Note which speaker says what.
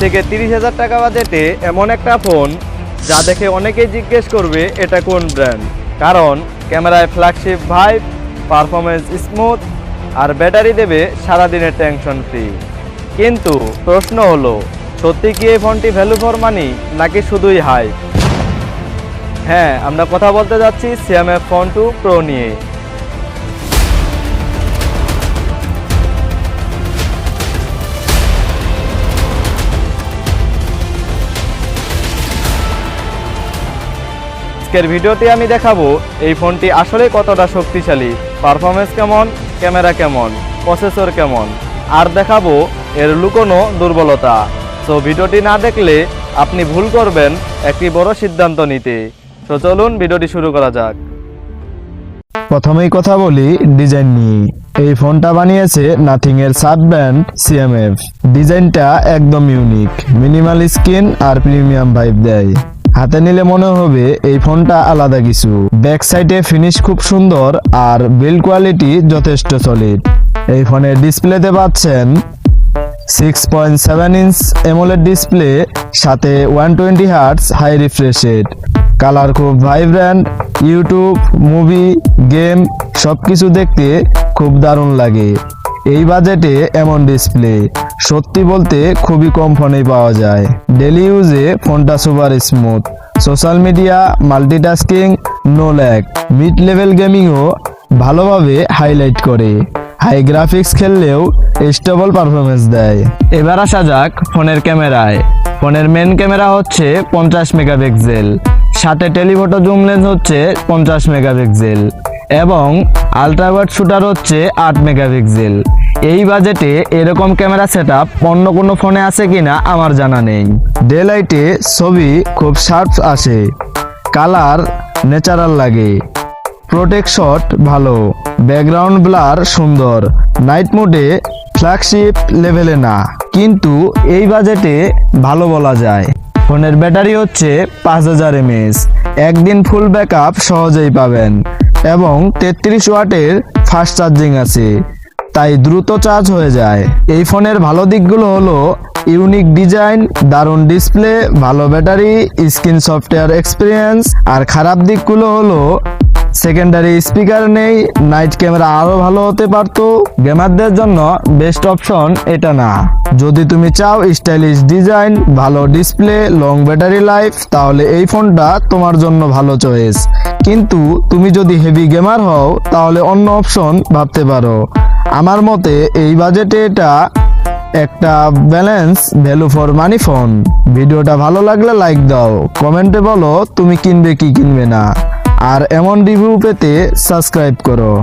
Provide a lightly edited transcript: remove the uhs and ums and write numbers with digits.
Speaker 1: থেকে 30,000 টাকা বাজেটে এমন একটা ফোন যা দেখে অনেকেই জিজ্ঞেস করবে এটা কোন ব্র্যান্ড, কারণ ক্যামেরায় ফ্ল্যাগশিপ ভাইব, পারফরমেন্স স্মুথ আর ব্যাটারি দেবে সারাদিনের টেনশন ফ্রি। কিন্তু প্রশ্ন হলো, সত্যি কি এই ফোনটি ভ্যালু ফর মানি নাকি শুধুই হাইপ? হ্যাঁ, আমরা কথা বলতে যাচ্ছি Xiaomi Phone 2 Pro নিয়ে। আজকের ভিডিওতে আমি দেখাবো এই ফোনটি আসলে কতটা শক্তিশালী, পারফরমেন্স কেমন, ক্যামেরা কেমন, প্রসেসর কেমন, আর দেখাবো এর লুকোনো দুর্বলতা। সো ভিডিওটি না দেখলে আপনি ভুল করবেন একটি বড় সিদ্ধান্ত নিতে। তো চলুন ভিডিওটি শুরু করা যাক।
Speaker 2: প্রথমেই কথা বলি ডিজাইন নিয়ে। এই ফোনটা বানিয়েছে নাথিং এর সাব ব্র্যান্ড CMF। ডিজাইনটা একদম ইউনিক, মিনিমাল স্ক্রিন আর প্রিমিয়াম ভাইব দেয়। হাতে নিলে মনে হবে এই ফোনটা আলাদা কিছু। ব্যাক সাইডে ফিনিশ খুব সুন্দর আর বিল্ড কোয়ালিটি যথেষ্ট সলিড। এই ফোনের ডিসপ্লেতে পাচ্ছেন 6.7 ইঞ্চ AMOLED ডিসপ্লে, সাথে 120 hertz high refresh rate. Colour খুব ভাইব্রেন্ট, ইউটিউব, মুভি, গেম সবকিছু দেখতে খুব দারুণ লাগে। এই বাজেটে এমন ডিসপ্লে সত্যি বলতে খুবই কম ফোনেই পাওয়া যায়। ডেলি ইউজে ফোনটা super smooth, social media, multitasking, no lag. Mid level গেমিংও ভালোভাবে হাইলাইট করে। হাই গ্রাফিক্স খেললেও স্টেবল পারফরমেন্স দেয়। এবার আসা যাক ফোনের ক্যামেরায়। ফোনের মেন ক্যামেরা হচ্ছে 50 মেগাপিক্সেল, সাথে টেলিফটো জুম লেন্স হচ্ছে 50 মেগাপিক্সেল এবং আলট্রা ওয়াইড শুটার হচ্ছে 8 মেগাপিক্সেল। এই বাজেটে এরকম ক্যামেরা সেটআপ অন্য কোনো ফোনে আছে কিনা আমার জানা নেই। ডে লাইটে ছবি খুব শার্প আসে, কালার ন্যাচারাল লাগে, প্রোটেক্ট শট ভালো, ব্যাকগ্রাউন্ড ব্লার সুন্দর। নাইট মোডে ফ্ল্যাগশিপ লেভেলে না, কিন্তু এই বাজেটে ভালো বলা যায়। ফোনের ব্যাটারি হচ্ছে 5000 mAh, একদিন ফুল ব্যাকআপ সহজেই পাবেন এবং 33 ওয়াটের ফাস্ট চার্জিং আছে, তাই দ্রুত চার্জ হয়ে যায়। এই ফোনের ভালো দিকগুলো হলো ইউনিক ডিজাইন, দারুণ ডিসপ্লে, ভালো ব্যাটারি, স্ক্রিন সফটওয়্যার এক্সপিরিয়েন্স। আর খারাপ দিকগুলো হলো সেকেন্ডারি স্পিকার নেই, নাইট ক্যামেরা আরো ভালো হতে পারতো। গেমারদের জন্য বেস্ট অপশন এটা না। যদি তুমি চাও স্টাইলিশ ডিজাইন, ভালো ডিসপ্লে, লং ব্যাটারি লাইফ, তাহলে এই ফোনটা তোমার জন্য ভালো চয়েস। কিন্তু তুমি যদি হেভি গেমার হও তাহলে অন্য অপশন ভাবতে পারো। আমার মতে এই বাজেটে এটা একটা balance value for money phone. ভিডিওটা ভালো লাগলে লাইক দাও, কমেন্টে বলো তুমি কিনবে কি কিনবে না, আর এমন রিভিউ পেতে সাবস্ক্রাইব করো।